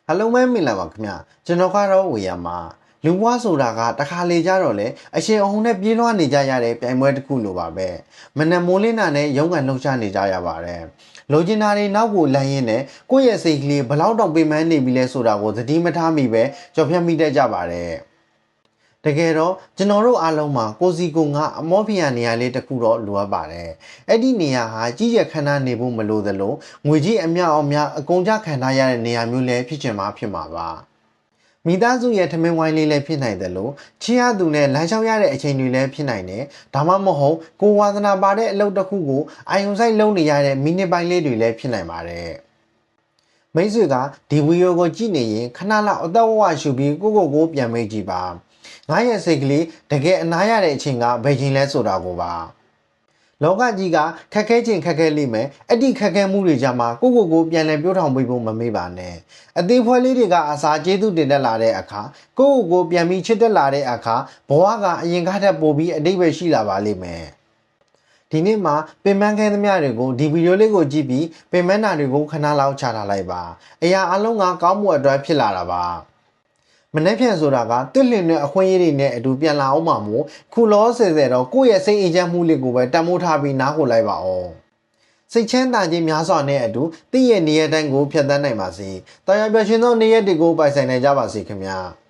ဟယ်လိုမဲမင်္ဂလာပါခင်ဗျကျွန်တော်ကတော့ဝေရမှာလူဘွားဆိုတာကတခါလေကြတော့လေအရှင်အဟုန်နဲ့ပြေးလွှားနေကြရတဲ့ပြိုင်ပွဲတစ်ခုလိုပါပဲမနက်မိုးလင်းတာနဲ့ရုံးကန်လှုပ်ရှားနေကြရပါတယ်လိုချင်တာတွေနောက်ကိုလမ်းရင်းနဲ့ကိုယ့်ရဲ့စိတ်ကလေးဘလောက်တောင်ပင်ပန်းနေပြီလဲဆိုတာကိုသတိမထားမိပဲကြော်ဖြတ်မိတတ်ကြပါတယ်တကယ်တော့ကျွန်တော်တို့အားလုံးမှာကိုစီကိုကအမောဖီယာနေရာလေးတစ်ခုတော့လိုအပ်ပါတယ်။အဲ့ဒီနေရာဟာကြီးကျယ်ခမ်းနားနေဖို့မလိုသလိုငွေကြီးအမြောက်အများအကုန်ကြခံထားရတဲ့နေရာမျိုးလည်းဖြစ်ချင်မှာဖြစ်မှာပါ။မိသားစုရဲ့ထမင်းဝိုင်းလေးလည်းဖြစ်နိုင်တယ်လို့ချီးရသူနဲ့လမ်းလျှောက်ရတဲ့အချိန်တွေလည်းဖြစ်နိုင်တယ်။ဒါမှမဟုတ်ကိုဝါသနာပါတဲ့အလုပ်တစ်ခုကိုအာယုံဆိုင်လုပ်နေရတဲ့မိနစ်ပိုင်းလေးတွေလည်းဖြစ်နိုင်ပါတယ်။မိတ်ဆွေကဒီဗီဒီယိုကိုကြည့်နေရင်ခဏလောက်အသက်ဝဝရှူပြီးကိုပြန်မေးကြည့်ပါငါရဲ့စိတ်ကလေးတကယ်အနားရတဲ့အချိန်ကဘယ်ချိန်လဲဆိုတာကိုပါလောကကြီးကခက်ခဲခြင်းခက်ခဲလိမ့်မယ်အဲ့ဒီခက်ခဲမှုတွေကြမှာကိုပြန်လည်ပြောထောင်ပေးဖို့မမေ့ပါနဲ့အသေးဖွဲလေးတွေကအာစာကျေးဇူးတင်တက်လာတဲ့အခါကိုပြန်ပြီးချစ်တက်လာတဲ့အခါဘဝကအရင်ကထက်ပိုပြီးအတိတ်ပဲရှိလာပါလိမ့်မယ်ဒီနေ့မှာပင်ပန်းခဲသမျှတွေကိုဒီဗီဒီယိုလေးကိုကြည့်ပြီးပင်ပန်းတာတွေကိုခဏလောက်ချထားလိုက်ပါအရာအလုံးကကောင်းမှုအတွက်ဖြစ်လာတာပါမနှက်ဖြန်ဆိုတာကတွစ်လင်တဲ့အခွင့်အရေးတွေနဲ့အတူပြန်လာအောင်မှာမို့ခုလောဆယ်တော့ကိုယ့်ရဲ့စိတ်အေးချမ်းမှုလေးကိုပဲတန်ဖိုးထားပြီးနားခိုလိုက်ပါအောင်စိတ်ချမ်းသာခြင်းများစွာနဲ့အတူတည့်ရဲ့နေရတိုင်းကိုဖြတ်သန်းနိုင်ပါစေ။တရားပြရှင်သောနေရက်တွေကိုပိုင်ဆိုင်နိုင်ကြပါစေခင်ဗျာ။